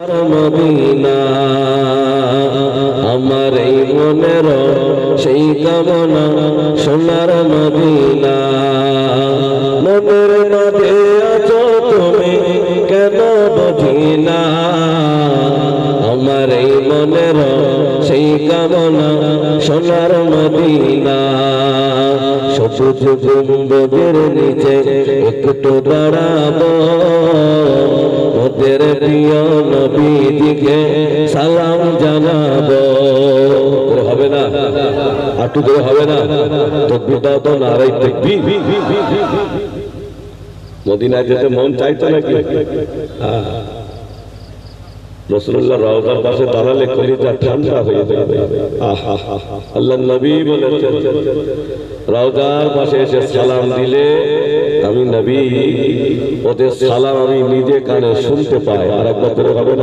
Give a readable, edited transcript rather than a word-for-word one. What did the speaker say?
Medina আমার এই মনের সেই কামনা সোনার মদিনা মনের মাঝে আছো তুমি কেন বুঝি না আমার এই মনের সেই কামনা সোনার মদিনা সবুজ গম্বুজের নিচে একটু দাঁড়াবো ওদের প্রিয় নবীজিকে সালাম জানাবো হবে না আটু ধরে হবে না তকবীরটাও তো নারাই তাকবীর মদিনায় যেতে মন চাইতো নাকি রাসূলুল্লাহ রওজার পাশে দাঁড়ালে কলিজা ঠান্ডা হয়ে যাবে আল্লাহর নবী বলেছেন রওজার পাশে এসে সালাম দিলে আমি নবী ওদের সালাম আমি নিজে কানে শুনতে পাই আর একবার করে হবে না